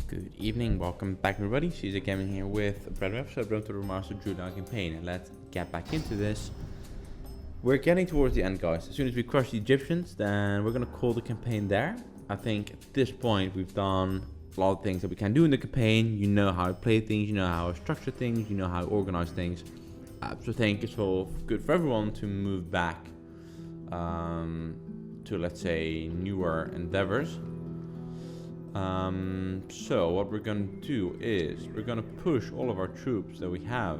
Good evening, welcome back everybody. She's Gaming here with a brand new episode of the Remastered Julii campaign, and let's get back into this. We're getting towards the end, guys. As soon as we crush the Egyptians, then we're gonna call the campaign there. I think at this point we've done a lot of things that we can do in the campaign. You know how I play things, you know how I structure things, you know how I organize things. So I think it's all good for everyone to move back to, let's say, newer endeavors. So what we're gonna do is we're gonna push all of our troops that we have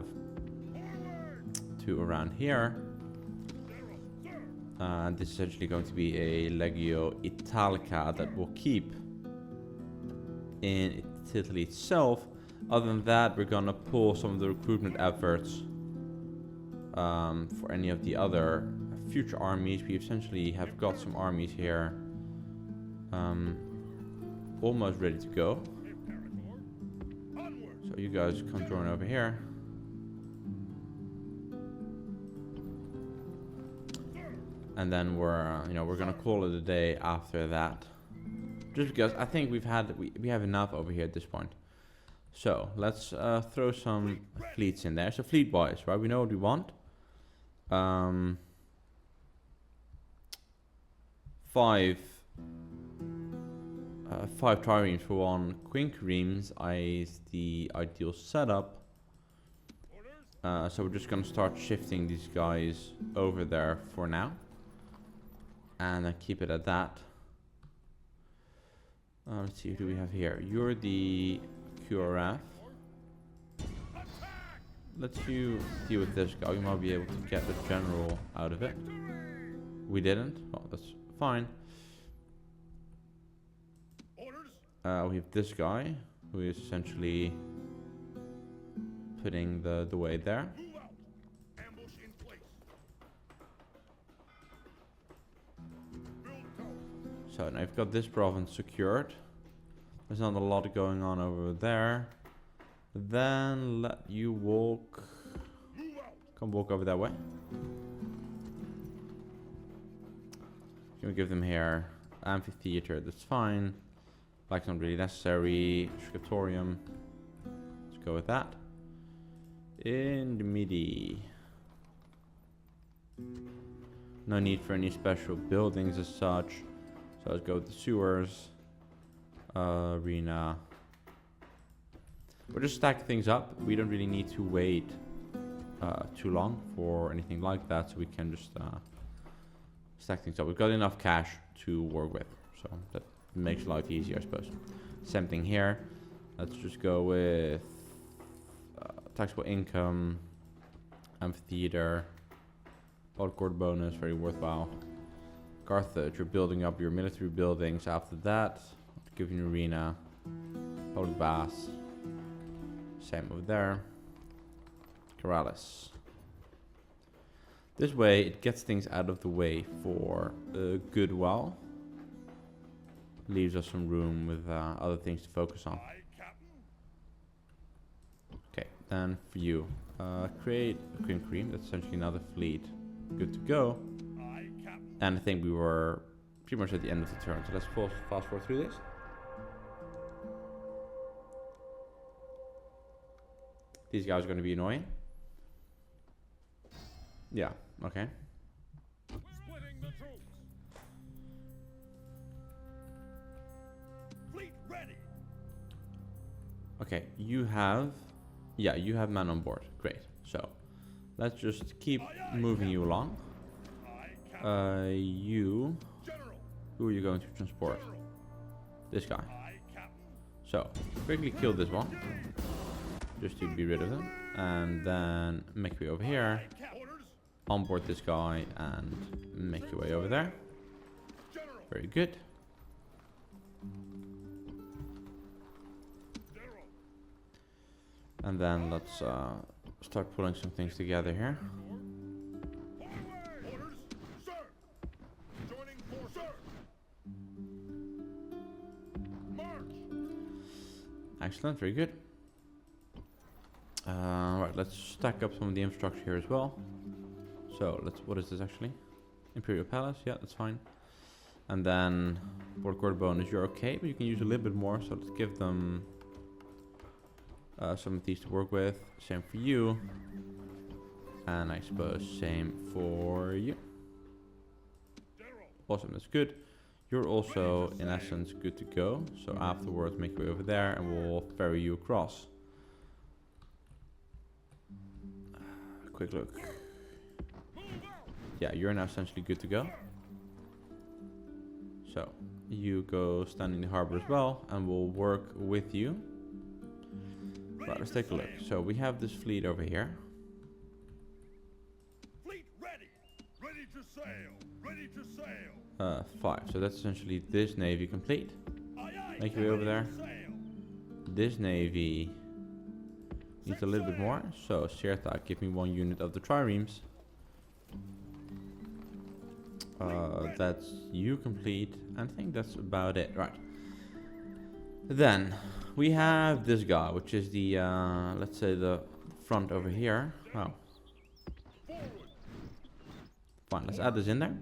to around here. This is actually going to be a Legio Italica that we'll keep in Italy itself. Other than that, we're gonna pull some of the recruitment efforts for any of the other future armies. We essentially have got some armies here almost ready to go. So you guys come join over here. And then we're gonna call it a day after that. Just because I think we have enough over here at this point. So let's throw some fleets in there. So fleet wise, right? We know what we want. 5 triremes for 1 quinqueremes is the ideal setup. So we're just gonna start shifting these guys over there for now, and then keep it at that. Let's see, who do we have here? You're the QRF. Let's you deal with this guy. We might be able to get the general out of it. We didn't. Well, that's fine. We have this guy, who is essentially putting the way there. So now I've got this province secured. There's not a lot going on over there. Then let you walk. Come walk over that way. Can we give them here amphitheater? That's fine. Black's not really necessary. Scriptorium. Let's go with that. In the midi. No need for any special buildings as such. So let's go with the sewers. Arena. We'll just stack things up. We don't really need to wait too long for anything like that. So we can just stack things up. We've got enough cash to work with. So that makes life easier, I suppose. Same thing here. Let's just go with taxable income, amphitheater, old court bonus, very worthwhile. Carthage, you're building up your military buildings. After that, give you an arena, public baths. Same over there. Corrales. This way, it gets things out of the way for a good while. Leaves us some room with other things to focus on. Okay, then for you, create a quinquereme. That's essentially another fleet. Good to go. And I think we were pretty much at the end of the turn. So let's fast forward through this. These guys are going to be annoying. Yeah, okay. Okay, you have men on board. Great. So let's just keep moving you along. Who are you going to transport? This guy. So quickly kill this one, just to be rid of them, and then make your way over here. Onboard this guy and make your way over there. Very good. And then let's start pulling some things together here. Excellent, very good. Right, let's stack up some of the infrastructure here as well. So what is this actually? Imperial Palace, yeah, that's fine. And then port court bonus, you're okay, but you can use a little bit more, so let's give them some of these to work with. Same for you. And I suppose same for you. Awesome, that's good. You're also, in essence, good to go. So afterwards, make your way over there and we'll ferry you across. Quick look. Yeah, you're now essentially good to go. So you go stand in the harbor as well and we'll work with you. Right, let's take a look. So we have this fleet over here. Fleet ready. Ready to sail. Ready to sail. 5. So that's essentially this navy complete. Make your way over there. This navy needs a little bit more. So Sirta, give me 1 unit of the triremes. That's you complete. I think that's about it. Right. Then we have this guy, which is the let's say the front over here. Oh. Fine, let's add this in there.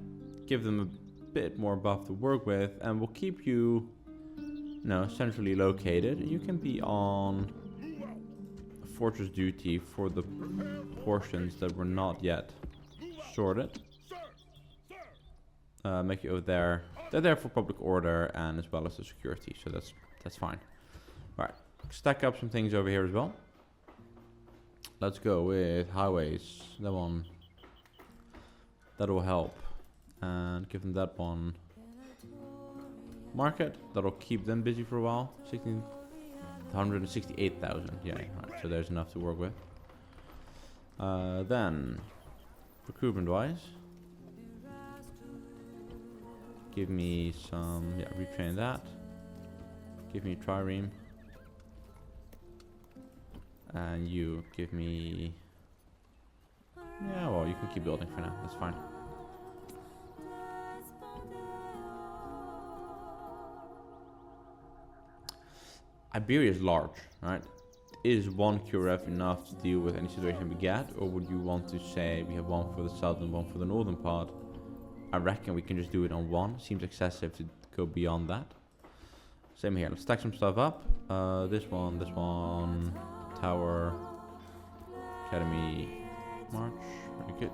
Give them a bit more buff to work with, and we'll keep you, centrally located. You can be on fortress duty for the portions that were not yet sorted. Make you over there. They're there for public order and as well as the security, so that's fine. Right, stack up some things over here as well. Let's go with highways. That one. That'll help. And give them that one. Market. That'll keep them busy for a while. 168,000. Yeah, right. So there's enough to work with. Then, recruitment wise, give me some. Yeah, retrain that. Give me trireme. And you give me. Yeah, well, you can keep building for now. That's fine. Iberia is large, right? Is 1 QRF enough to deal with any situation we get? Or would you want to say we have 1 for the southern and 1 for the northern part? I reckon we can just do it on 1. Seems excessive to go beyond that. Same here. Let's stack some stuff up. This one, Tower, Academy, March. Very good.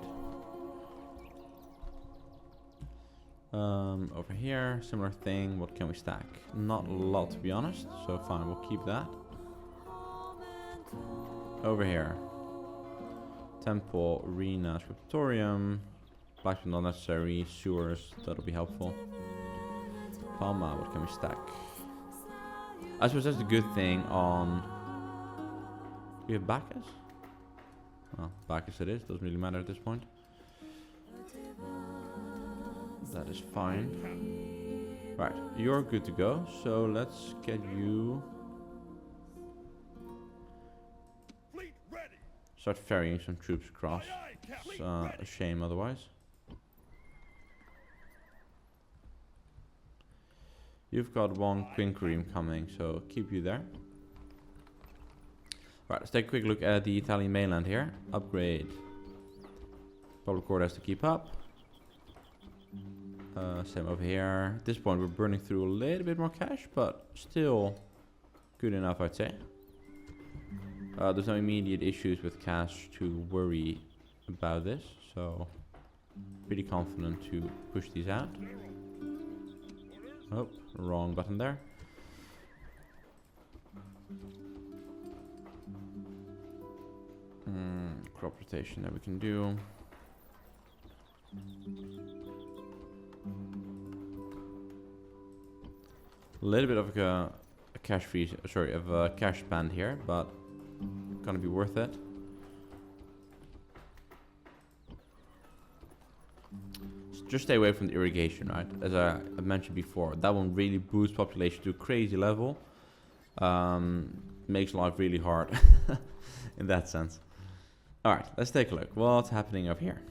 Over here, similar thing. What can we stack? Not a lot, to be honest. So fine, we'll keep that. Over here, Temple, Arena, Scriptorium, Blacksmith not necessary, sewers, that'll be helpful. Palma, what can we stack? I suppose that's the good thing on... We have Bacchus? Well, Bacchus it is, doesn't really matter at this point. That is fine. Right, you're good to go, so let's get you... Start ferrying some troops across. It's a shame otherwise. You've got 1 quinquereme coming, so keep you there. Right, let's take a quick look at the Italian mainland here. Upgrade. Public order has to keep up. Same over here. At this point we're burning through a little bit more cash, but still good enough, I'd say. There's no immediate issues with cash to worry about this, so pretty confident to push these out. Oh, wrong button there. Crop rotation that we can do. A little bit of a cash freeze, sorry, of a cash spend here, but gonna be worth it. Just stay away from the irrigation, right? As I mentioned before, that one really boosts population to a crazy level. Makes life really hard in that sense. Alright, let's take a look. What's happening up here?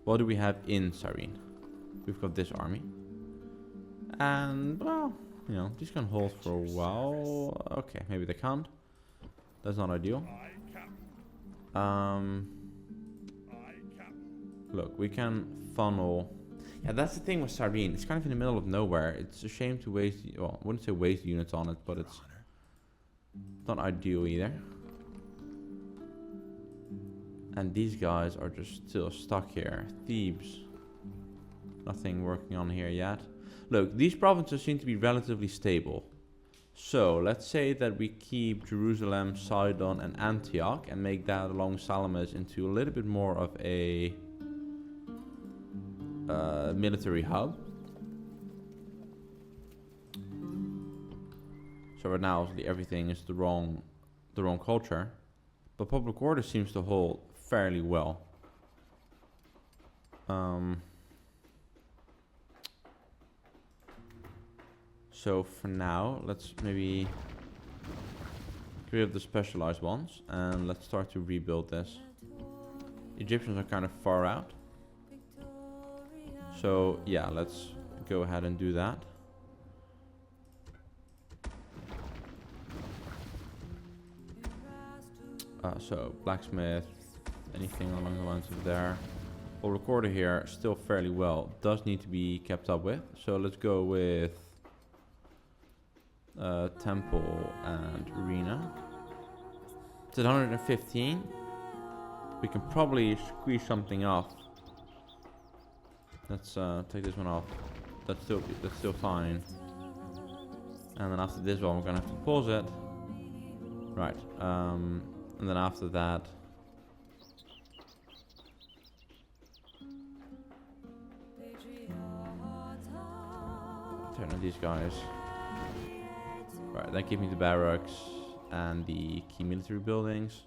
What do we have in Cyrene? We've got this army. And, well, you know, these can hold for a while. Okay, maybe they can't. That's not ideal. Look, we can funnel. Yeah, that's the thing with Sardine. It's kind of in the middle of nowhere. It's a shame to waste. Well, I wouldn't say waste units on it, but it's not ideal either. And these guys are just still stuck here. Thebes. Nothing working on here yet. Look, these provinces seem to be relatively stable. So, let's say that we keep Jerusalem, Sidon, and Antioch and make that along Salamis into a little bit more of a military hub. So right now, obviously, everything is the wrong culture, but public order seems to hold fairly well. So for now, let's maybe get rid of the specialized ones and let's start to rebuild this. Egyptians are kind of far out. So yeah, let's go ahead and do that. So blacksmith, anything along the lines of there. Well, recorder here still fairly well, does need to be kept up with. So let's go with temple and arena. It's at 115. We can probably squeeze something off. Let's take this one off. That's still fine. And then after this one, we're gonna have to pause it. Right. And then after that, turn on these guys. Right, then give me the barracks and the key military buildings.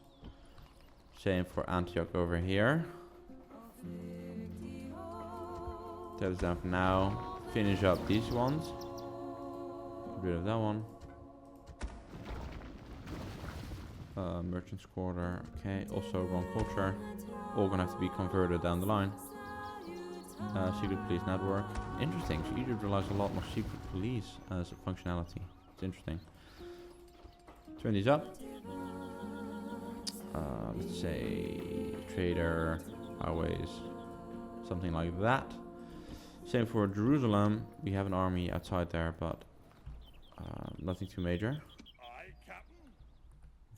Same for Antioch over here. Tear this down for now. Finish up these ones. Get rid of that one. Merchant's quarter. Okay, also wrong culture. All gonna have to be converted down the line. Secret police network. Interesting. So Egypt relies a lot more secret police as a functionality. It's interesting. Turn these up. Let's say trader, highways, something like that. Same for Jerusalem. We have an army outside there, but nothing too major.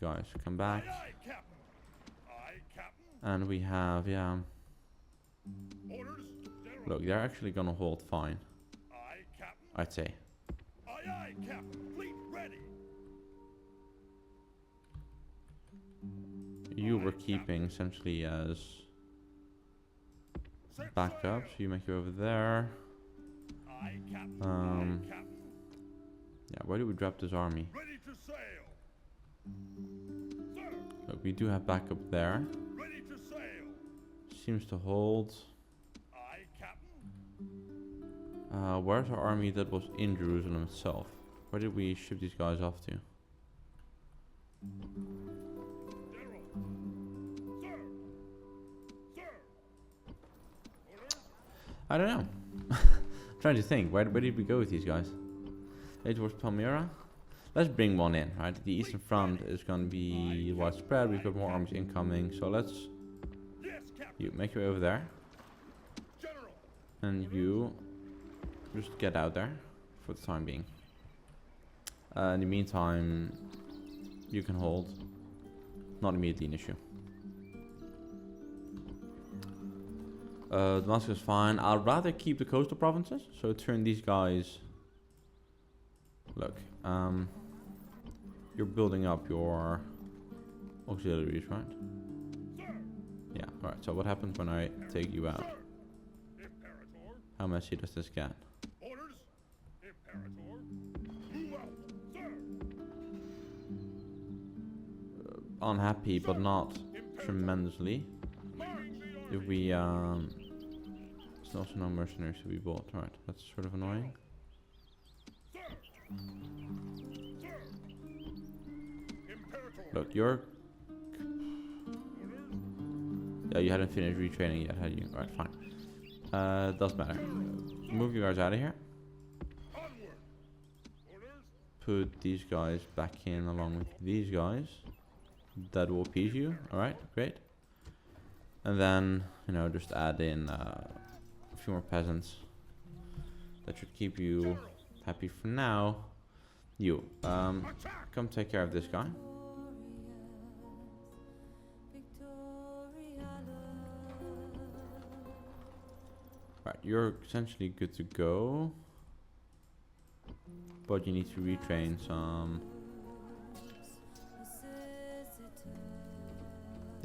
Guys, come back. And we have, yeah. Look, they're actually gonna hold fine. I'd say. You were keeping essentially as backup, so you make it over there. Yeah, where do we drop this army? Look, we do have backup there. Seems to hold. Where's our army that was in Jerusalem itself? Where did we ship these guys off to? I don't know. Trying to think. Where did we go with these guys? Head towards Palmyra? Let's bring one in, right? The eastern front is going to be widespread. We've got more armies incoming. So let's... You make your way over there. And you just get out there for the time being. In the meantime, you can hold. Not immediately an issue. Damascus is fine. I'd rather keep the coastal provinces. So turn these guys... Look, you're building up your auxiliaries, right? Yeah, alright, so what happens when I take you out? How messy does this get? Unhappy, but not tremendously. If we, there's also no mercenaries to be bought. Alright, that's sort of annoying. Look, you're... Yeah, you hadn't finished retraining yet, had you? Alright, fine. Doesn't matter. Move you guys out of here. Put these guys back in along with these guys. That will appease you. Alright, great. And then, you know, just add in a few more peasants. That should keep you happy for now. You, come take care of this guy. Right, you're essentially good to go. But you need to retrain some.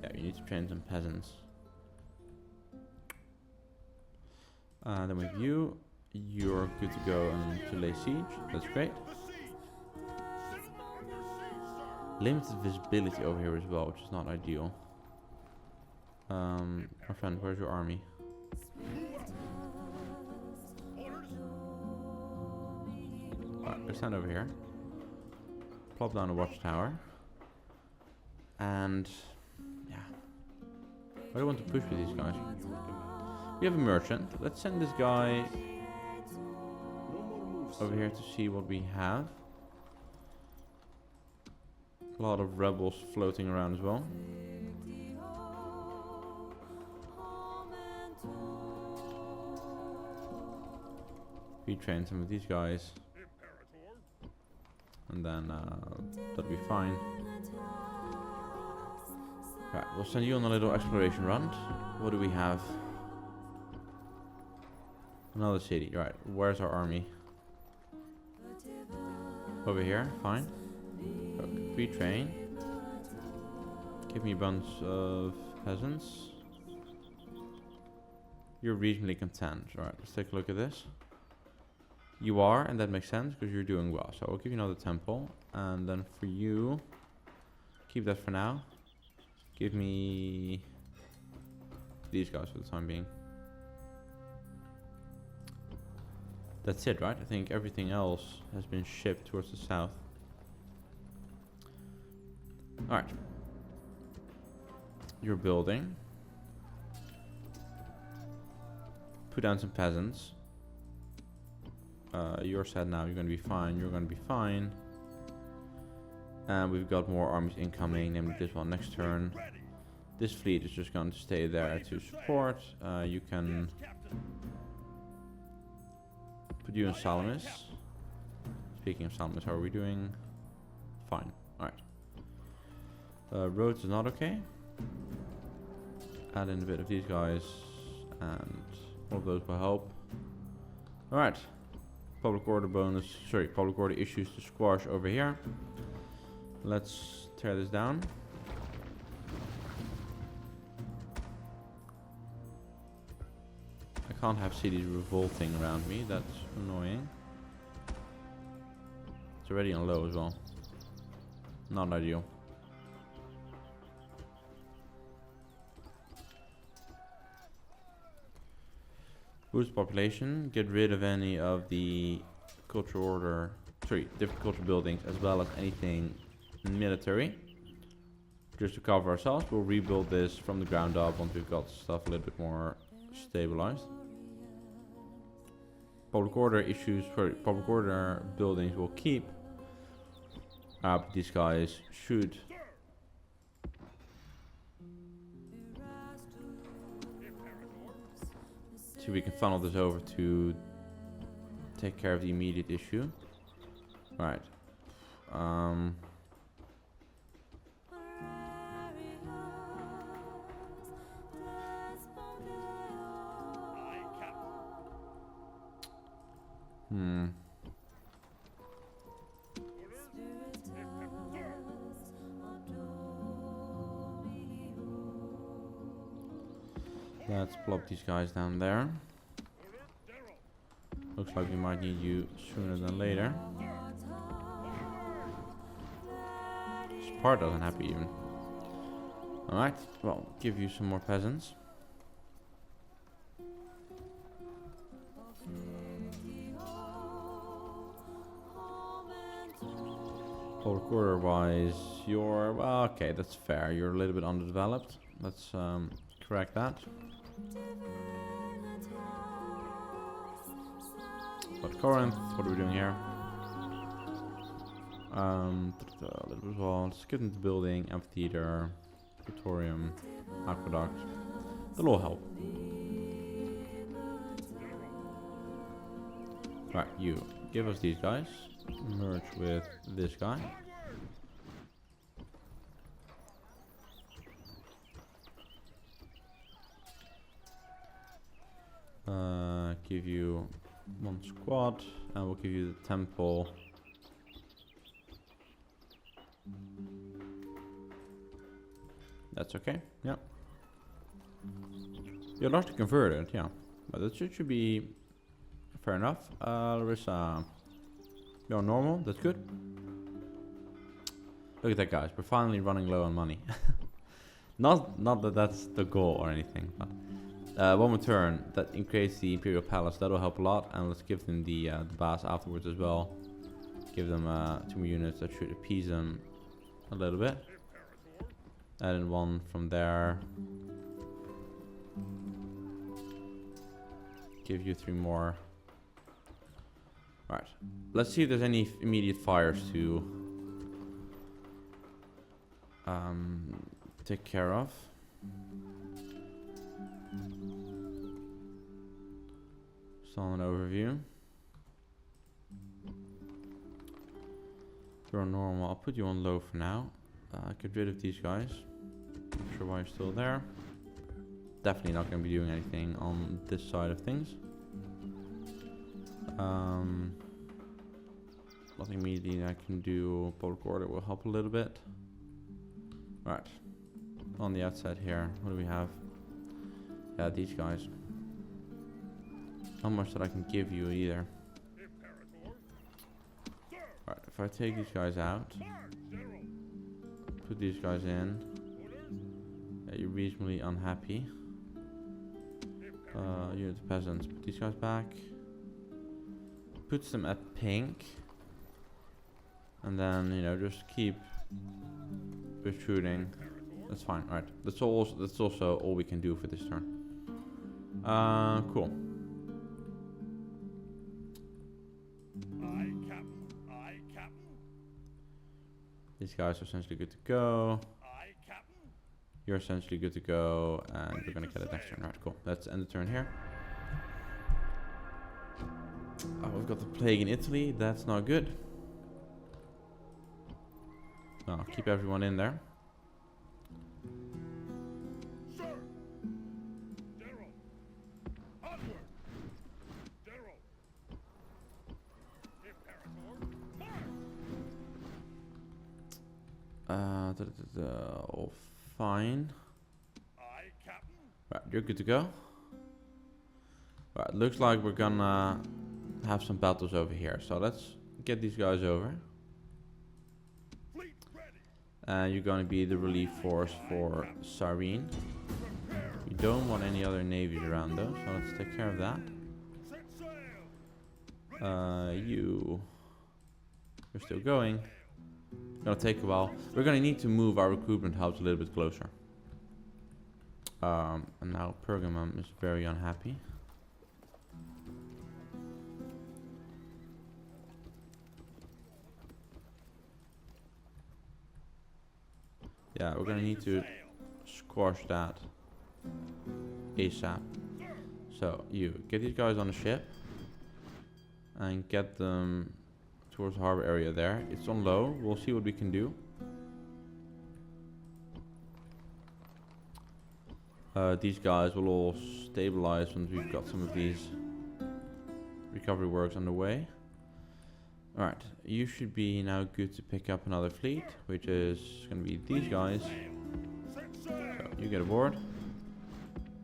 Yeah, you need to train some peasants. Then with you, you're good to go and to lay siege. That's great. Limited visibility over here as well, which is not ideal. My friend, where's your army? Alright, let's stand over here. Plop down a watchtower. And yeah. I don't want to push with these guys. We have a merchant. Let's send this guy over here to see what we have. A lot of rebels floating around as well. Retrain some of these guys. And then that'll be fine. Right, we'll send you on a little exploration run. What do we have? Another city. Right, where's our army? Over here, fine. Retrain. Give me a bunch of peasants. You're reasonably content. Alright, let's take a look at this. You are, and that makes sense because you're doing well. So I'll give you another temple. And then for you, keep that for now. Give me these guys for the time being. That's it, right? I think everything else has been shipped towards the south. Alright. You're building. Put down some peasants. You're sad now, you're gonna be fine, you're gonna be fine. And we've got more armies incoming, namely this one next turn. This fleet is just going to stay there to support. You can put you in Salamis. Speaking of Salamis, how are we doing? Fine, alright. Roads is not okay. Add in a bit of these guys, and all of those will help. Alright. Public order bonus, sorry, public order issues to squash over here. Let's tear this down. I can't have cities revolting around me, that's annoying. It's already on low as well. Not ideal. Boost population, get rid of any of the cultural order, sorry, different cultural buildings, as well as anything military. Just to cover ourselves, we'll rebuild this from the ground up once we've got stuff a little bit more stabilized. Public order issues, sorry, public order buildings will keep. But these guys should see if we can funnel this over to take care of the immediate issue. Right. Let's plop these guys down there. Looks like we might need you sooner than later. Sparta doesn't happy even. Alright, well, give you some more peasants. Public order wise, you're, well, okay, that's fair. You're a little bit underdeveloped. Let's correct that. But Corinth, what are we doing here? A little bit as well. Let's get into building, amphitheater, auditorium, aqueduct. That'll all help. Right, you give us these guys. Merge with this guy. Give you one squad, and we'll give you the temple. That's okay. Yeah. You're largely converted, yeah. But that should be fair enough. Larissa, you're normal. That's good. Look at that, guys. We're finally running low on money. Not that that's the goal or anything, but one more turn that increases the Imperial Palace. That'll help a lot, and let's give them the baths afterwards as well. Give them 2 more units. That should appease them a little bit. Add in one from there. Give you 3 more. Right. Let's see if there's any immediate fires to take care of. Still an overview. You're normal. I'll put you on low for now. Get rid of these guys. Not sure why you're still there. Definitely not going to be doing anything on this side of things. Nothing immediately I can do. Public order will help a little bit. Right. On the outside here, what do we have? Yeah, these guys. Not much that I can give you either. Right, if I take these guys out, put these guys in, you're reasonably unhappy. Unit of peasants, put these guys back. Puts them at pink. And then, you know, just keep recruiting. That's fine, alright. That's also all we can do for this turn. Cool. These guys are essentially good to go. You're essentially good to go, and we're gonna get it next turn. Alright, cool. Let's end the turn here. Oh, we've got the plague in Italy. That's not good. No, keep everyone in there. Sir. General. Onward. General. Imperator. March. All fine. Aye, Captain. Right, you're good to go. Right, looks like we're gonna have some battles over here. So let's get these guys over. Fleet ready. You're gonna be the relief force for Cyrene. You don't want any other navies around though, so let's take care of that. Set sail. You're still going. Gonna take a while. We're gonna need to move our recruitment hubs a little bit closer. And now Pergamum is very unhappy. Yeah, we're gonna need to squash that ASAP. So you get these guys on the ship and get them towards the harbor area there. It's on low. We'll see what we can do. These guys will all stabilize once we've got some of these recovery works underway. Alright, you should be now good to pick up another fleet, which is going to be these guys. So you get aboard.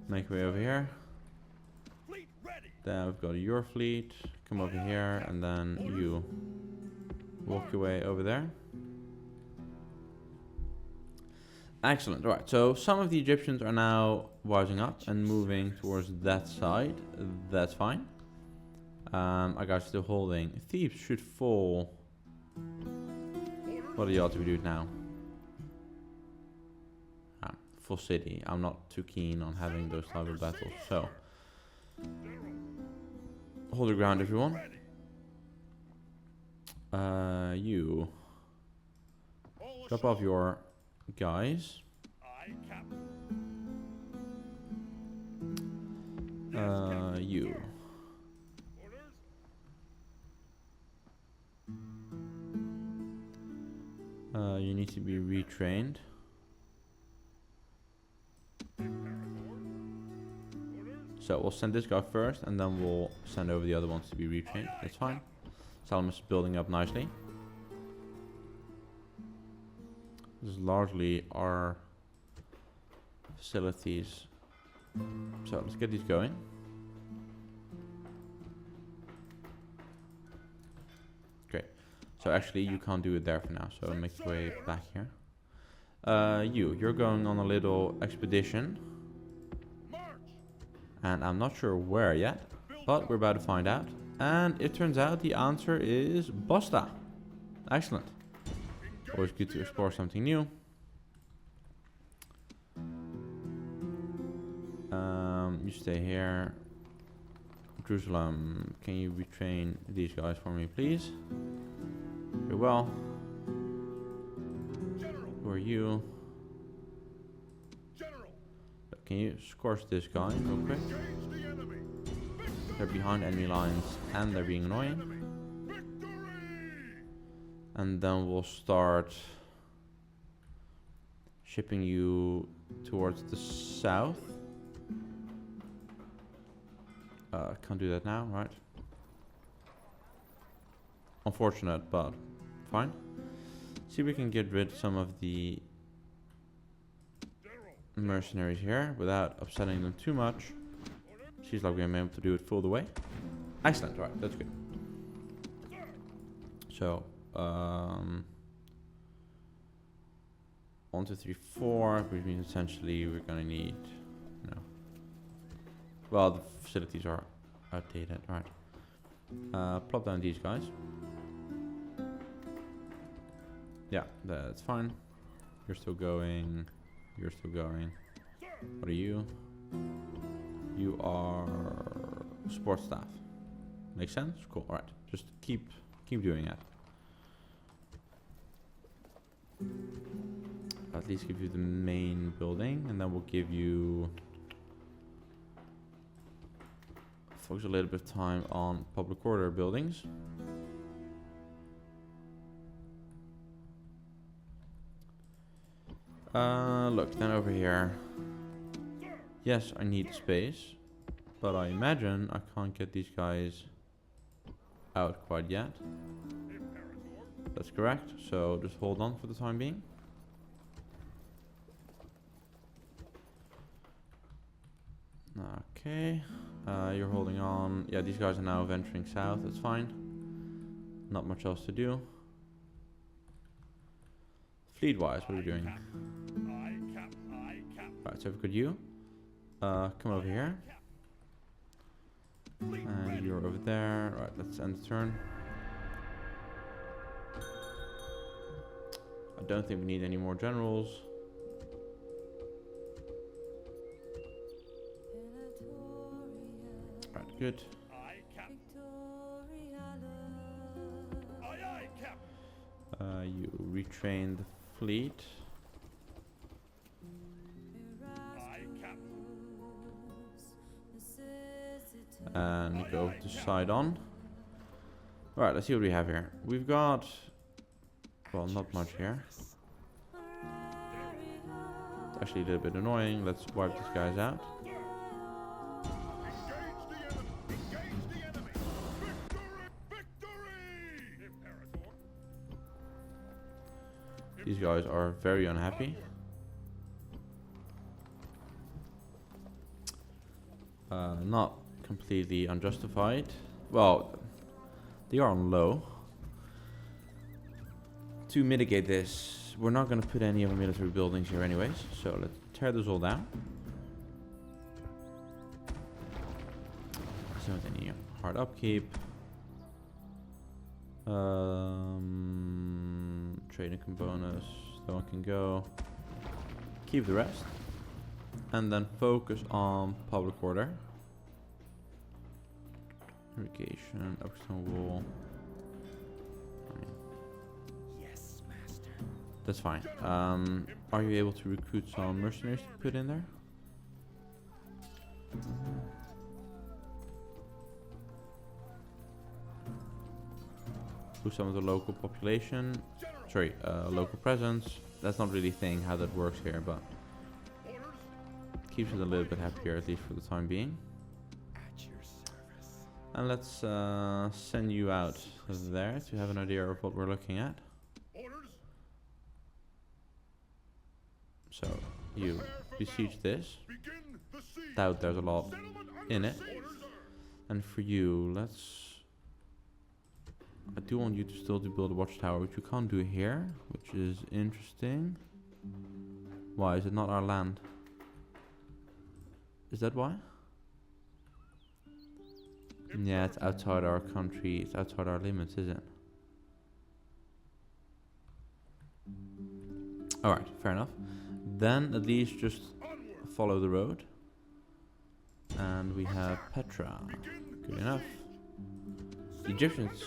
Make your way over here. Then we've got your fleet. Come over here, and then you walk your way over there. Excellent. Right, so some of the Egyptians are now rising up and moving towards that side. That's fine. Our guys still holding. Thebes should fall. What are the odds we do it now? Full city. I'm not too keen on having those type of battles. So hold your ground, everyone. You drop off your guys. You You need to be retrained. So we'll send this guy first, and then we'll send over the other ones to be retrained. That's fine. Salamis is building up nicely. This is largely our facilities. So let's get these going. Great. So actually you can't do it there for now, so make your way back here. You're going on a little expedition. And I'm not sure where yet, but we're about to find out. And it turns out the answer is Bosta. Excellent. Always good to explore something new. You stay here. Jerusalem, can you retrain these guys for me, please? Very well. Who are you? Can you scorch this guy real quick? They're behind enemy lines and they're being annoying. And then we'll start shipping you towards the south. Can't do that now, right? Unfortunate, but fine. See if we can get rid of some of the mercenaries here without upsetting them too much. Seems like we're able to do it full the way. Excellent, right, that's good. So, 1, 2, 3, 4, which means essentially we're gonna need, you know, well, the facilities are outdated, right. Plop down these guys. Yeah, that's fine. You're still going. You're still going. What are you? You are support staff. Makes sense? Cool. Alright. Just keep doing that. At least give you the main building, and then we'll give you focus a little bit of time on public order buildings. Look, then over here. Yes, I need space, but I imagine I can't get these guys out quite yet. That's correct, so just hold on for the time being. Okay, you're holding on. Yeah, these guys are now venturing south, that's fine. Not much else to do. Fleet-wise, what are we doing? Right, so we've got you. Come over here. And you're over there. Right, let's end the turn. I don't think we need any more generals. Right, good. You retrain the fleet. And go to side on. Alright, let's see what we have here. We've got, well, not much here. It's actually a little bit annoying. Let's wipe these guys out. These guys are very unhappy. Not completely unjustified. Well, they are on low. To mitigate this, we're not going to put any of our military buildings here anyways, so let's tear this all down. So any hard upkeep. Trading bonus, that one can go. Keep the rest. And then focus on public order. Irrigation, upstone wall. Yes, master. That's fine. Are you able to recruit some mercenaries to put in there? boost some of the local population. Sorry, local presence. That's not really a thing how that works here, but keeps it a little bit happier, at least for the time being. At your service. And let's send you out there to have an idea of what we're looking at. Orders. So you besiege this. Begin the siege. Doubt there's a lot in it. Orders, sir. And for you, I do want you to still build a watchtower, which you can't do here, which is interesting. Why is it not our land? Is that why? Yeah, it's outside our country. It's outside our limits, is it? All right, fair enough. Then at least just follow the road. And we have Petra. Good enough. The Egyptians,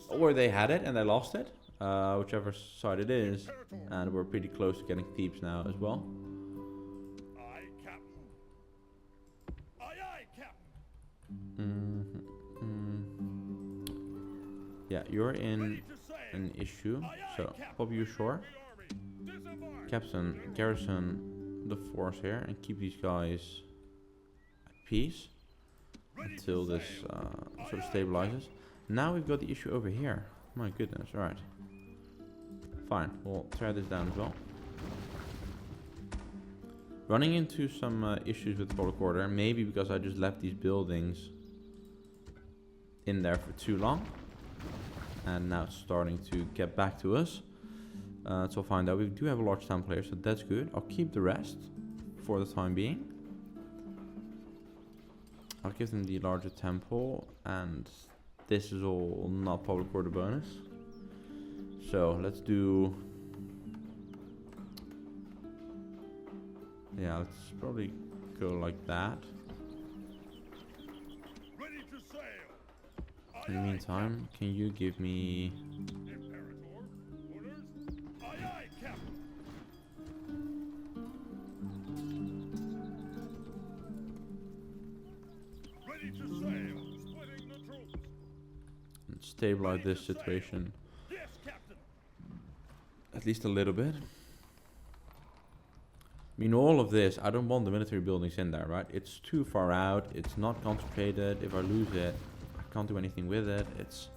or they had it and they lost it, whichever side it is. And we're pretty close to getting Thebes now as well. Aye, Captain. Aye, Captain. Yeah, you're in Ready to sail. an issue, Aye, so Captain. pop you ashore. The army. Disembark. Captain, garrison the force here and keep these guys at peace Ready until to this sail. sort of stabilizes. Now we've got the issue over here. My goodness, alright. Fine, we'll tear this down as well. Running into some issues with the public order, maybe because I just left these buildings in there for too long. And now it's starting to get back to us. So I'll find out. We do have a large town player, so that's good. I'll keep the rest for the time being. I'll give them the larger temple, and this is all not public order bonus. So let's do... Yeah, let's probably go like that. Ready to sail. In the meantime, can you give me... Imperator. Orders. Aye, Captain. Ready to sail. Splitting the troops. stabilize this situation Yes, Captain. at least a little bit? I mean, all of this, I don't want the military buildings in there, right? It's too far out, it's not concentrated. If I lose it, I can't do anything with it. It's...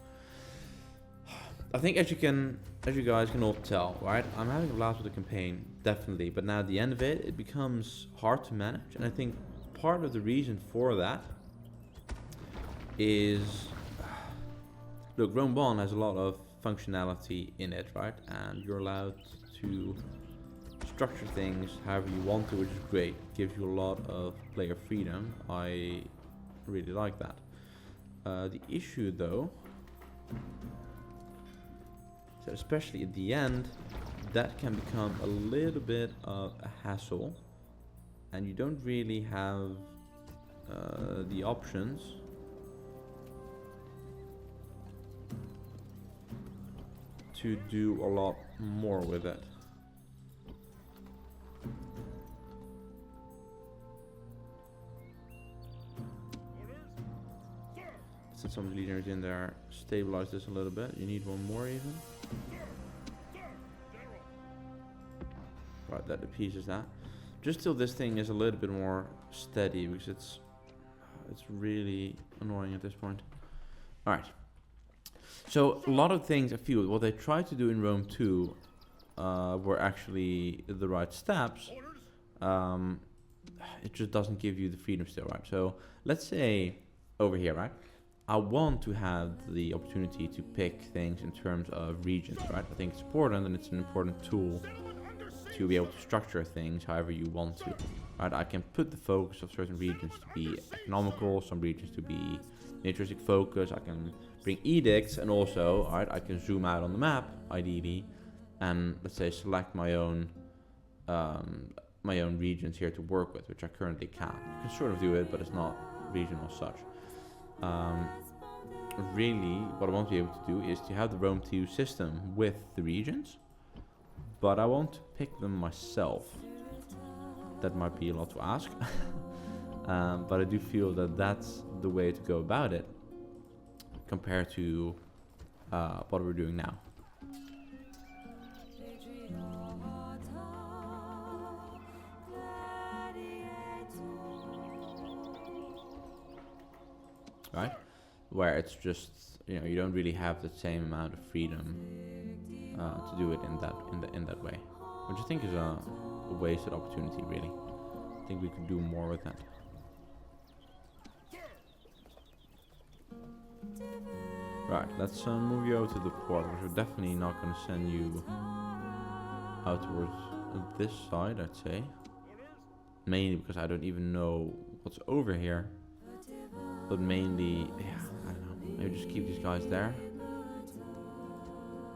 I think as you guys can all tell, right? I'm having a blast with the campaign, definitely. But now at the end of it, it becomes hard to manage. And I think part of the reason for that is... Look, Rome 1 has a lot of functionality in it, right? And you're allowed to structure things however you want to, which is great. Gives you a lot of player freedom. I really like that. The issue though, so especially at the end, that can become a little bit of a hassle, and you don't really have the options to do a lot more with it. Set some legionaries in there, stabilize this a little bit. You need one more even. Right, that appeases that. Just till this thing is a little bit more steady, because it's really annoying at this point. Alright. So a lot of things I feel what they tried to do in Rome 2 were actually the right steps. It just doesn't give you the freedom still, right? So let's say over here, right? I want to have the opportunity to pick things in terms of regions, right? I think it's important, and it's an important tool to be able to structure things however you want to, right? I can put the focus of certain regions to be economical, some regions to be militaristic focus. I can bring edicts, and also, right, I can zoom out on the map, ideally, and let's say select my own regions here to work with, which I currently can't. You can sort of do it, but it's not regional as such. Really, what I want to be able to do is to have the Rome 2 system with the regions, but I want to pick them myself. That might be a lot to ask, but I do feel that that's the way to go about it, compared to what we're doing now. Right, where it's just, you know, you don't really have the same amount of freedom to do it in that way, which I think is a wasted opportunity. Really, I think we could do more with that. Right, let's move you over to the port, which we're definitely not going to send you out towards this side, I'd say. Mainly because I don't even know what's over here. But mainly, yeah, I don't know. Maybe just keep these guys there.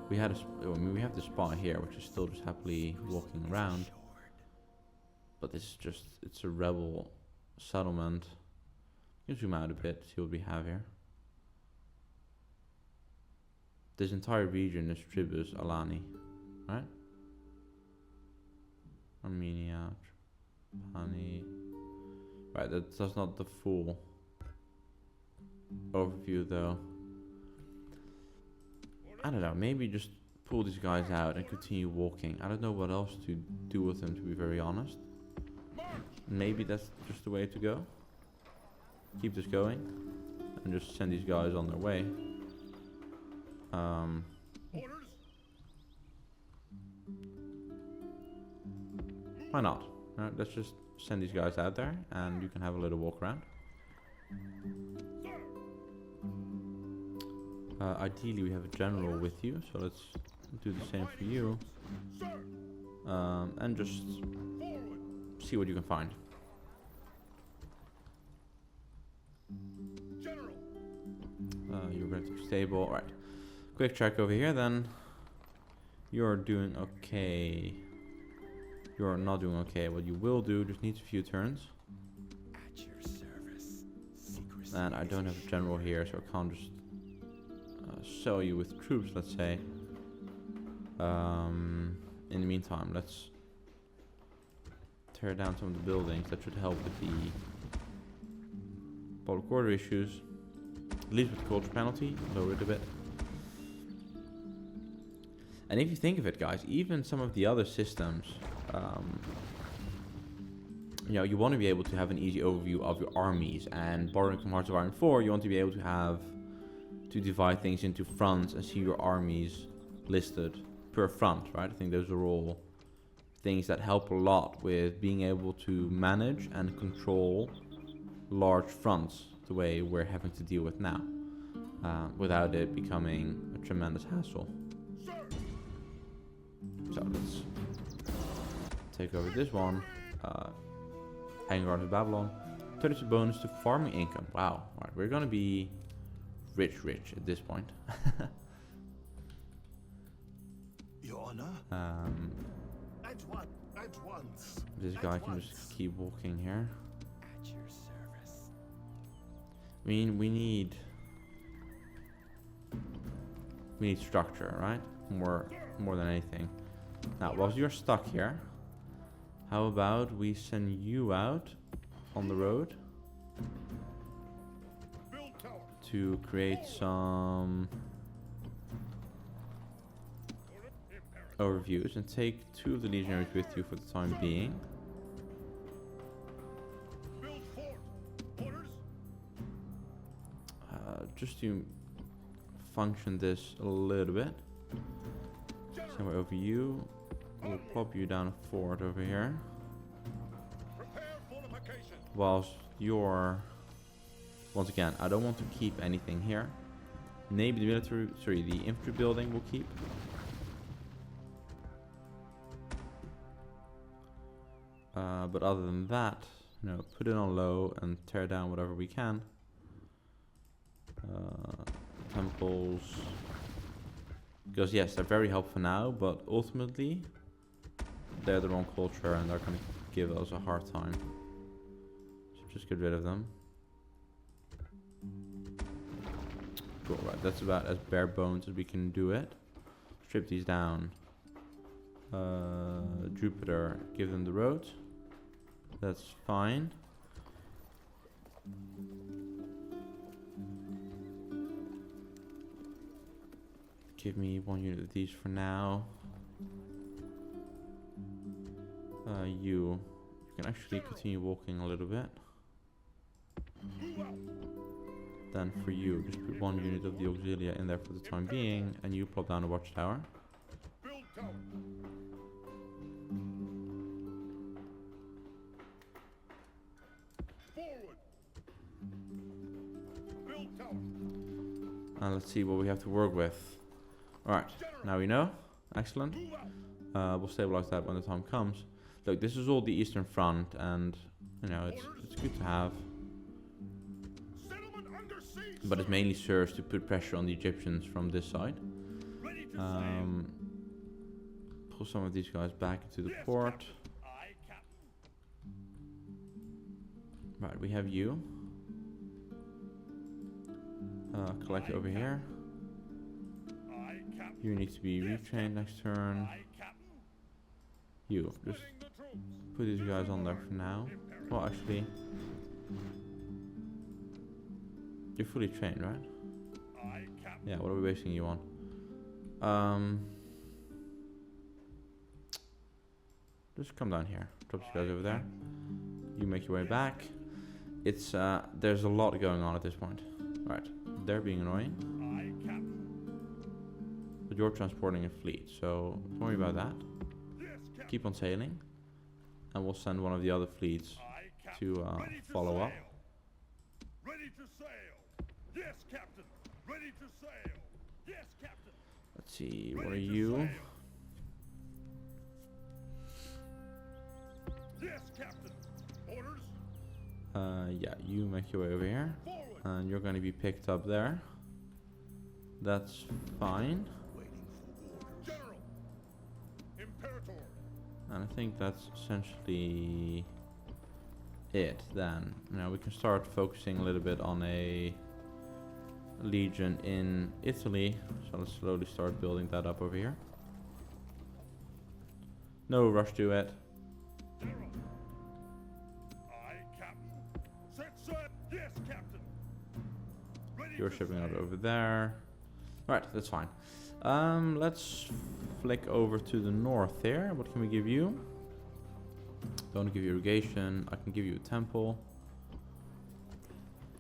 We had we have the spot here, which is still just happily walking around. But this is just, it's a rebel settlement. You can zoom out a bit, see what we have here. This entire region is Tribus Alani, right? Armenia, Trapani. Right, that's not the full overview though. I don't know, maybe just pull these guys out and continue walking. I don't know what else to do with them, to be very honest. Maybe that's just the way to go. Keep this going and just send these guys on their way. Why not? Right, let's just send these guys out there and you can have a little walk around. Ideally we have a general with you, so let's do the same for you. And just see what you can find. You're relatively stable. Alright. Quick check over here then. You're doing okay. You're not doing okay. What you will do just needs a few turns. At your service. And I don't have a general here, so I can't just sell you with troops, let's say. In the meantime, let's tear down some of the buildings. That should help with the public order issues. At least with the culture penalty, lower it a bit. And if you think of it, guys, even some of the other systems, you know, you want to be able to have an easy overview of your armies. And borrowing from Hearts of Iron 4, you want to be able to divide things into fronts and see your armies listed per front, right? I think those are all things that help a lot with being able to manage and control large fronts the way we're having to deal with now, without it becoming a tremendous hassle. So let's take over this one. Hanging around to Babylon. 32 bonus to farming income. Wow. Alright, we're gonna be rich at this point. Your honor? At once. This guy can just keep walking here. At your service. I mean, we need structure, right? More than anything. Now, whilst you're stuck here, how about we send you out on the road to create some overviews and take 2 of the legionaries with you for the time being. Just to function this a little bit. Same way over you. We'll pop you down a fort over here. Whilst you're... Once again, I don't want to keep anything here. Maybe the the infantry building will keep. But other than that, you know, put it on low and tear down whatever we can. Temples. Because yes, they're very helpful now, but ultimately they're the wrong culture and they're going to give us a hard time. So just get rid of them. Cool, right, that's about as bare bones as we can do it. Strip these down. Jupiter, give them the roads. That's fine. give me 1 unit of these for now. You can actually continue walking a little bit. Then for you, just put 1 unit of the auxilia in there for the time being, and you plop down a watchtower. Build tower. Forward. Build tower. And let's see what we have to work with. Alright, now we know. Excellent. Move out. We'll stabilize that when the time comes. Look, this is all the eastern front, and you know it's good to have, Settlement under siege. but it mainly serves to put pressure on the Egyptians from this side. Ready to sail. Pull some of these guys back into the Yes, port. Captain. Aye, Captain. Right, we have you. Collect over here. Aye, Captain. You need to be retrained next turn. Aye, Captain. You, just Splitting the troops. put these guys on there for now. Well, actually, you're fully trained, right? Aye, Captain. Yeah, what are we wasting you on? Just come down here. Drop these guys over there. You make your way back. It's, there's a lot going on at this point. Right, they're being annoying. Aye, Captain. But you're transporting a fleet, so don't worry about that. Yes, Captain. Keep on sailing. And we'll send one of the other fleets Aye, Captain. to Ready to follow up. sail. Ready to sail. Yes, Captain. Ready to sail. Yes, Captain. Let's see, what are Ready to you? sail. Yes, Captain. Orders. Yeah, you make your way over here. Forward. And you're going to be picked up there. That's fine. Waiting for orders. General. Imperator. And I think that's essentially it then. Now we can start focusing a little bit on a legion in Italy. So let's slowly start building that up over here. No rush to it. General. Aye, Captain. Set sail. Yes, Captain. Ready You're to shipping out sail. over there. Right, that's fine. Let's flick over to the north here. What can we give you? Don't give you irrigation. I can give you a temple.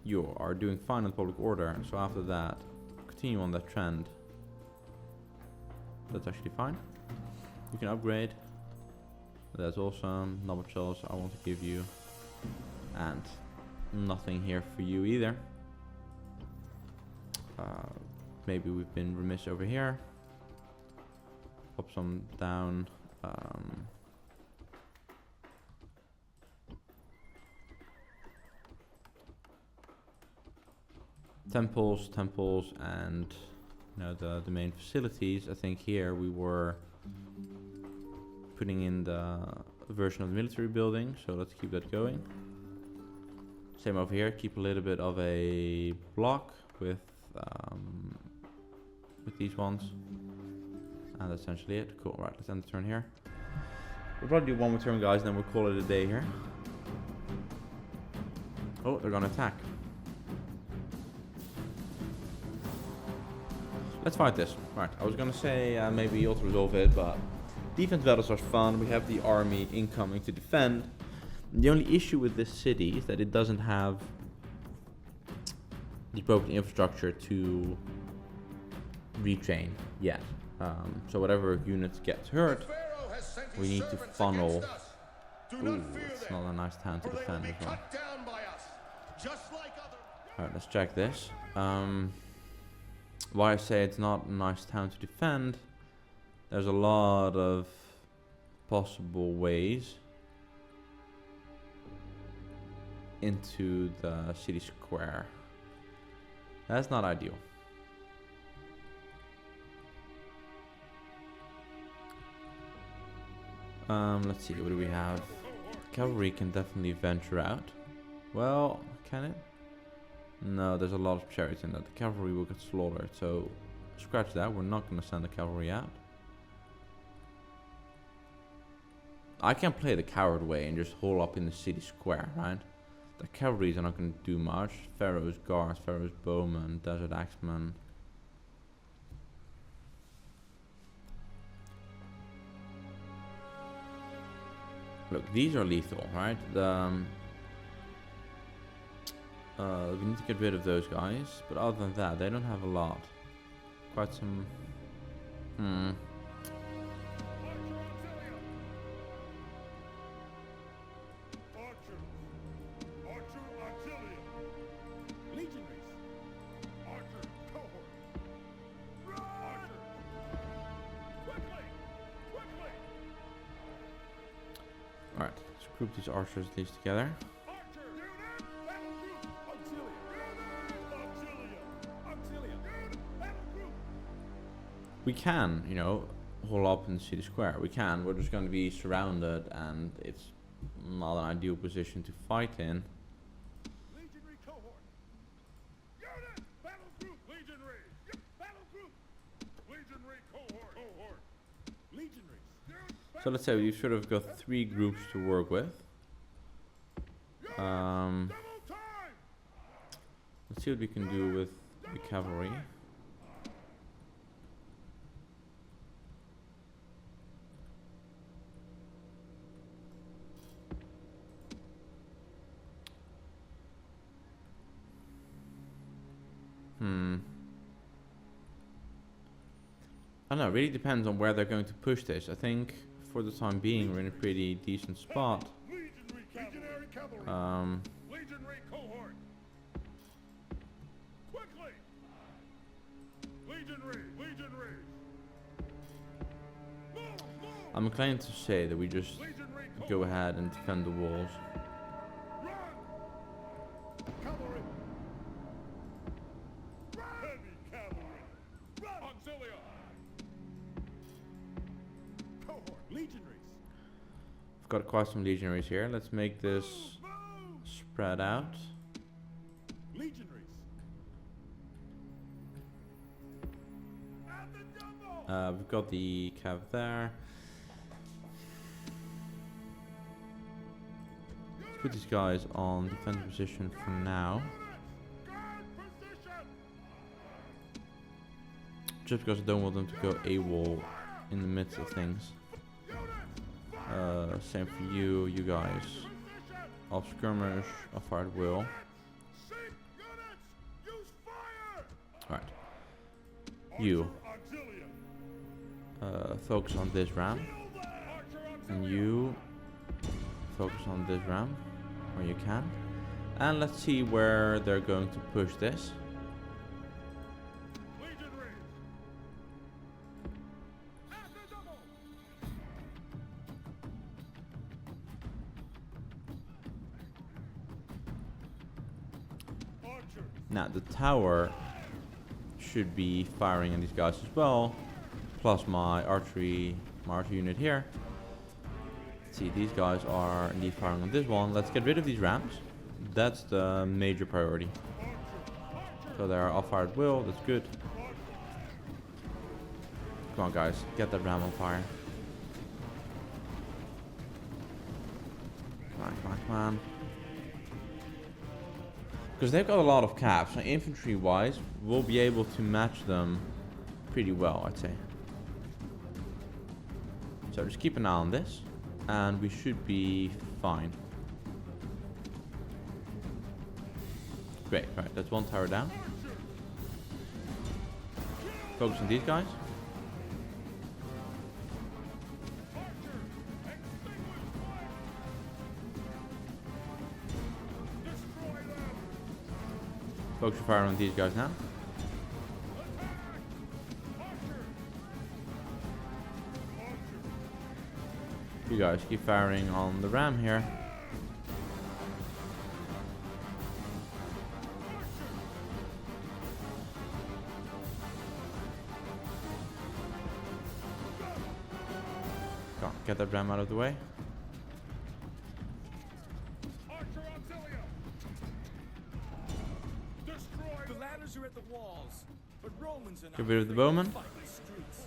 You are doing fine on public order. So after that, continue on that trend. That's actually fine. You can upgrade. That's awesome. Not much else I want to give you. And nothing here for you either. Maybe we've been remiss over here. Pop some down. Temples, and you know the main facilities. I think here we were putting in the version of the military building, so let's keep that going. Same over here. Keep a little bit of a block with these ones, and that's essentially it. Cool. Right, let's end the turn here. We'll probably do one more turn, guys, and then we'll call it a day here. Oh, they're gonna attack. Let's fight this. Right, I was gonna say maybe auto-resolve it, but defense battles are fun. We have the army incoming to defend. The only issue with this city is that it doesn't have the appropriate infrastructure to retrain yet. So whatever units get hurt, we need to funnel. Ooh, it's not a nice town to defend as well. Alright, let's check this. Why I say it's not a nice town to defend, there's a lot of possible ways into the city square. That's not ideal. Let's see, what do we have? Cavalry can definitely venture out. Well, can it? No, there's a lot of chariots in that. The cavalry will get slaughtered, so scratch that. We're not going to send the cavalry out. I can play the coward way and just hole up in the city square, right? The cavalries are not going to do much. Pharaoh's guards, Pharaoh's bowmen, desert axemen. Look, these are lethal, right? We need to get rid of those guys, but other than that, they don't have a lot. Quite some. Alright, let's group these archers at least together. We can, you know, hole up in the city square. We can. We're just going to be surrounded, and it's not an ideal position to fight in. Legionary cohort. Unit, battle group, legionary. Battle group, legionary cohort. Legionaries. So let's say we've sort of got 3 groups to work with. Let's see what we can do with the cavalry. I don't know, it really depends on where they're going to push this. I think for the time being we're in a pretty decent spot. Legionary cavalry. Legionary cohort. Quickly. Legionary. Move. I'm inclined to say that we just go ahead and defend the walls. Run. Cavalry. Heavy cavalry. Run. Auxilia. Cohort. Legionaries. I've got quite some legionaries here. Let's make this spread out. Legionaries. At the double. We've got the cav there. Let's put these guys on defensive position for now. Just because I don't want them to go AWOL in the midst of things. Same for you guys. Off skirmish, off fire at will. Alright. You. Focus on this ram. And you focus on this ram where you can. And let's see where they're going to push this. Now the tower should be firing on these guys as well, plus my archery unit here. Let's see, these guys are indeed firing on this one. Let's get rid of these rams. That's the major priority. So they are off fire at will. That's good. Come on, guys, get that ram on fire. Come on. Because they've got a lot of caps, so infantry-wise, we'll be able to match them pretty well, I'd say. So just keep an eye on this, and we should be fine. Great, right, that's one tower down. Focus on these guys. Focus your fire on these guys now. You guys keep firing on the ram here. Go on, get that ram out of the way. Are at the walls, but Romans are not Get rid of the bowman. fight the streets.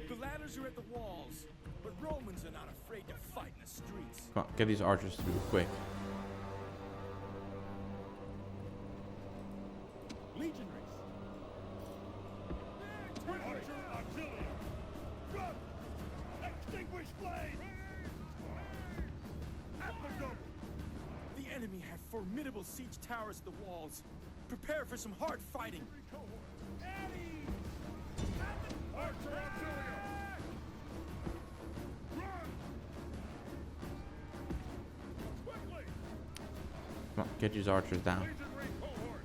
The ladders are at the walls, but Romans are not afraid to fight in the streets. Come on, get these archers through quick. Legionaries. Archer auxiliary. Run! Extinguish flame! At the double! The enemy have formidable siege towers at the walls. Prepare for some hard fighting. Archer auxiliary! Run! Quickly! Come on, get these archers down. Legionary cohort!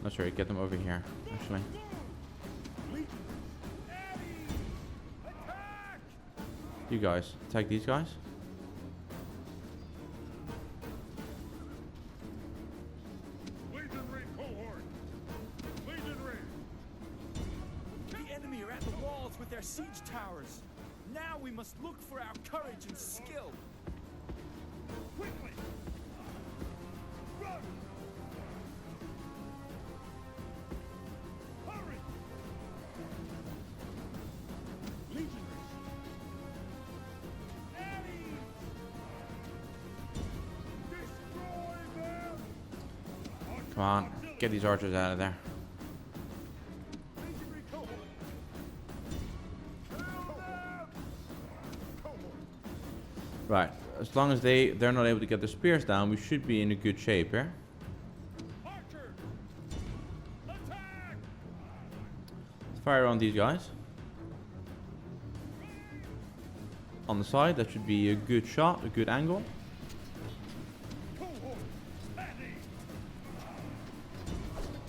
No, sorry, get them over here, actually. Attack! You guys, attack these guys. Legionary cohort! Legionary! The enemy are at the walls with their siege towers. Now we must look for our courage and skill. Quickly! Run! Hurry! Legionaries! Enemies! Destroy them! Come on, get these archers out of there. Legionary cohort! Kill them! Cohort! Right, as long as they're not able to get their spears down, we should be in a good shape here. Archer! Attack! Let's fire on these guys. On the side, that should be a good shot, a good angle. Cohort! Patty!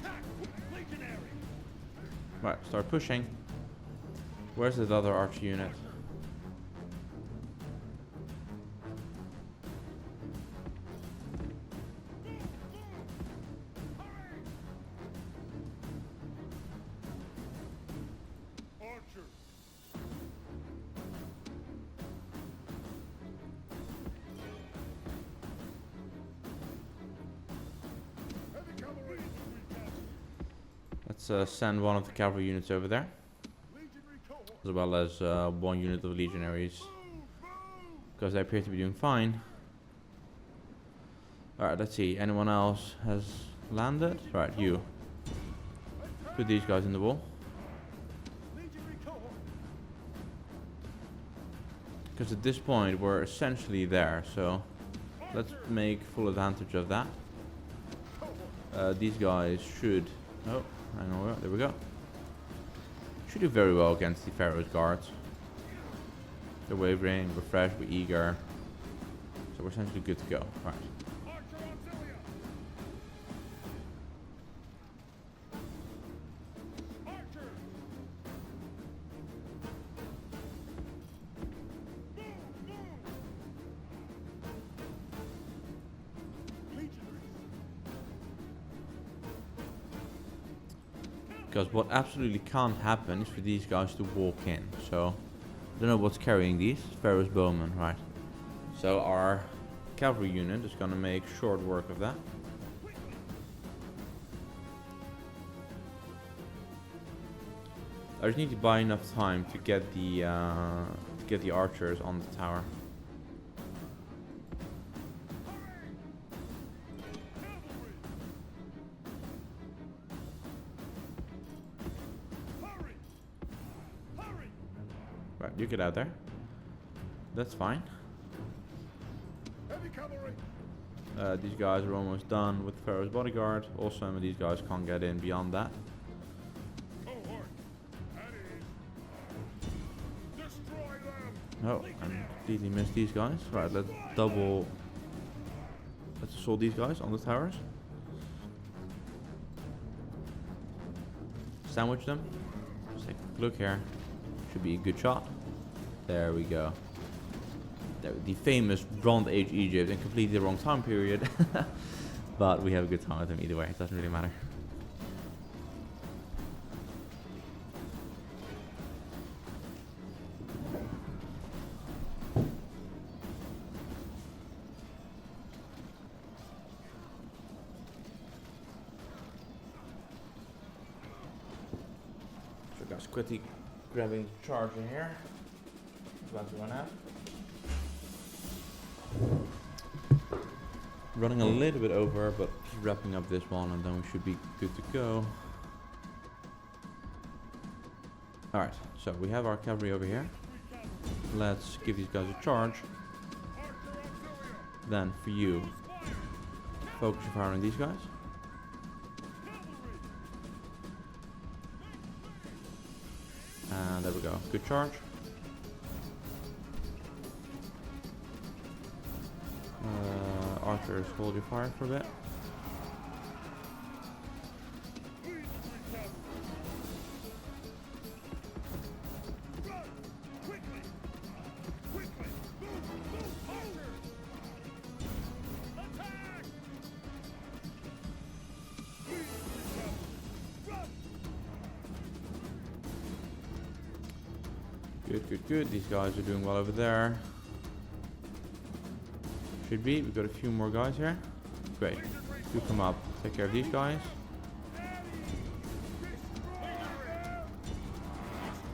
Attack! Legionary! Right, start pushing. Where's the other archer unit? Archer! Heavy cavalry! Let's send one of the cavalry units over there, Legionary cohort! as well as one unit of legionaries, Move! because they appear to be doing fine. Alright, let's see. Anyone else has landed? Right, you. Put these guys in the wall. Legionary cohort! Because at this point we're essentially there, so let's make full advantage of that. These guys should... Oh, hang on, there we go. Should do very well against the Pharaoh's guards. They're wavering, we're fresh, we're eager. So we're essentially good to go. Right. Archer auxiliary! Archer! Move! Legionaries! Because what absolutely can't happen is for these guys to walk in. So, I don't know what's carrying these. Pharaoh's bowmen, right. So our cavalry unit is gonna make short work of that. I just need to buy enough time to get the archers on the tower. Hurry! Hurry! Right, you get out there. That's fine. Heavy cavalry! These guys are almost done with Pharaoh's bodyguard. Also, some of these guys can't get in beyond that. Cohort! At ease! Destroy them! Oh, I completely missed these guys. Right, let's double... Let's assault these guys on the towers. Sandwich them. Just take a look here. Should be a good shot. There we go. There, the famous Bronze Age Egypt in completely the wrong time period. But we have a good time with them either way. It doesn't really matter. So guys, quickly grabbing charge in here. about to run out. Running a little bit over, but just wrapping up this one and then we should be good to go. Alright, so we have our cavalry over here. Let's give these guys a charge. Then for you, focus your fire on these guys. And there we go, good charge. Archers, hold your fire for a bit. Good, good, good. These guys are doing well over there. Should be. We've got a few more guys here. Great. You come up. Take care of these guys.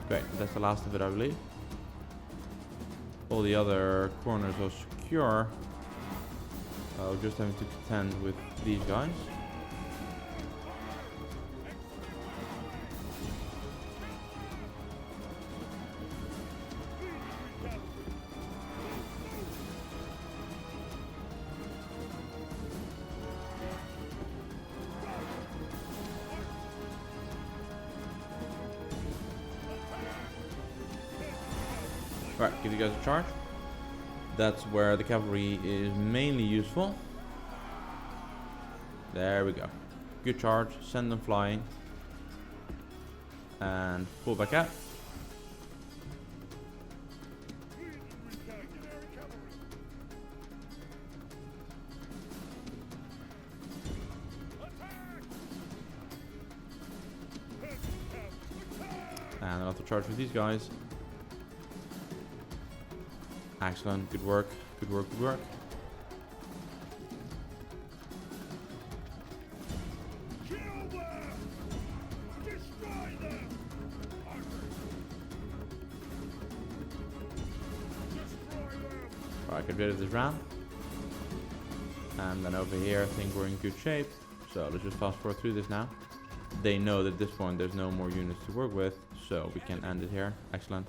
Great. That's the last of it, I believe. All the other corners are secure. We're just having to contend with these guys. Right, give you guys a charge. That's where the cavalry is mainly useful. There we go. Good charge, send them flying. And pull back out. And another charge with these guys. Excellent, good work, good work, good work. Kill them! Destroy them! Destroy them! Alright, get rid of this round. And then over here I think we're in good shape. So let's just fast forward through this now. They know that at this point there's no more units to work with, so we can end it here. Excellent.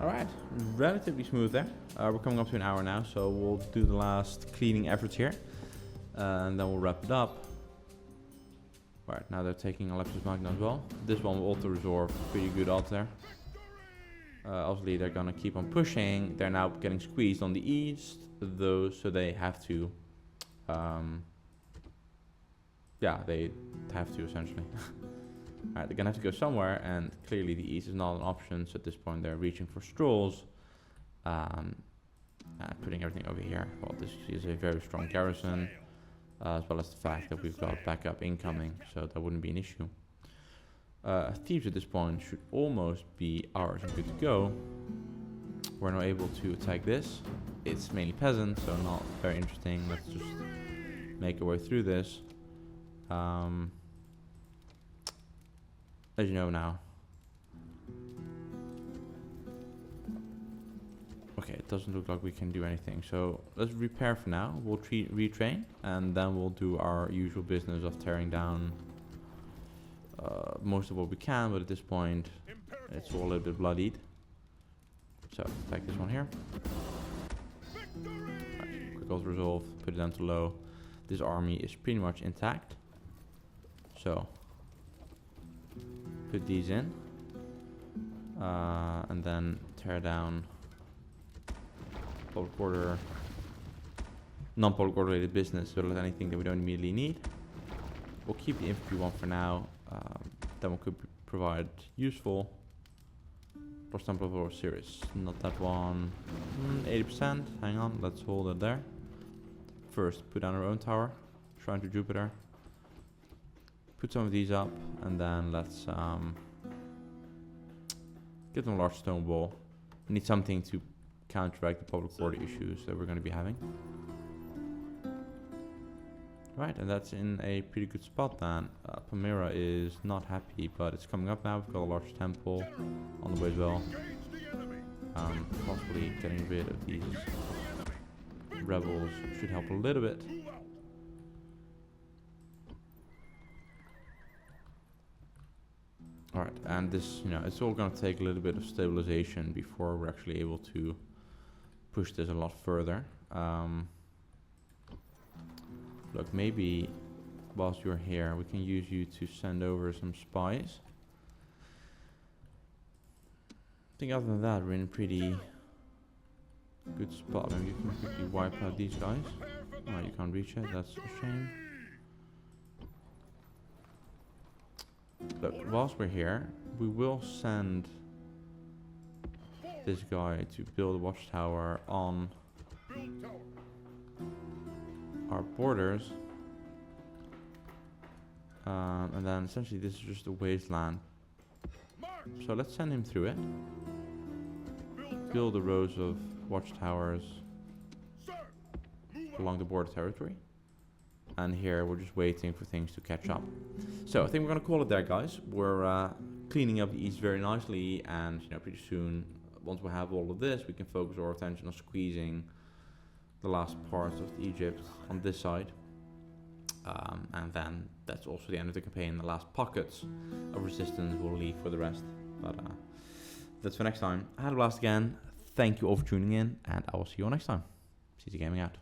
Alright, relatively smooth there. We're coming up to an hour now, so we'll do the last cleaning efforts here. And then we'll wrap it up. Right, now they're taking a Lepus Magna as well. This one will auto-resolve, pretty good odds there. Obviously they're gonna keep on pushing. They're now getting squeezed on the east, though, so they have to... yeah, they have to essentially. Alright, they're gonna have to go somewhere, and clearly the east is not an option, so at this point they're reaching for strolls. Putting everything over here. Well, this is a very strong garrison, as well as the fact that we've got backup incoming, so that wouldn't be an issue. Thieves at this point should almost be ours and good to go. We're not able to attack this. It's mainly peasants, so not very interesting. Let's just make our way through this. As you know now. Okay, it doesn't look like we can do anything. So let's repair for now. We'll retrain, and then we'll do our usual business of tearing down most of what we can. But at this point, it's all a little bit bloodied. So attack this one here. Right, quick auto resolve. Put it down to low. This army is pretty much intact. So put these in, and then tear down public order, non-public order related business, so that anything that we don't immediately need. We'll keep the infantry one for now, then we could provide useful, plus temple or serious, not that one, 80%, hang on, let's hold it there. First, put down our own tower, Shrine to Jupiter. Put some of these up, and then let's get them a large stone wall. We need something to counteract the public order issues that we're going to be having. Right, and that's in a pretty good spot then. Palmyra is not happy, but it's coming up now. We've got a large temple on the way as well. Engage the enemy. Possibly getting rid of these rebels should help a little bit. Move out. Alright, and this, it's all going to take a little bit of stabilization before we're actually able to push this a lot further. Look, maybe whilst you're here, we can use you to send over some spies. I think other than that, we're in a pretty good spot. Maybe you can quickly wipe out these guys. Oh, you can't reach it, that's a shame. Look, whilst we're here, we will send this guy to build a watchtower on Build tower. our borders. And then essentially this is just a wasteland. March. So let's send him through it. Build a rows of watchtowers Sir. Move out. along the border territory. And here we're just waiting for things to catch up. So I think we're gonna call it there, guys. We're cleaning up the east very nicely, and pretty soon, once we have all of this, we can focus our attention on squeezing the last parts of Egypt on this side. And then that's also the end of the campaign. The last pockets of resistance will leave for the rest. But that's for next time. I had a blast again. Thank you all for tuning in, and I will see you all next time. CC Gaming out.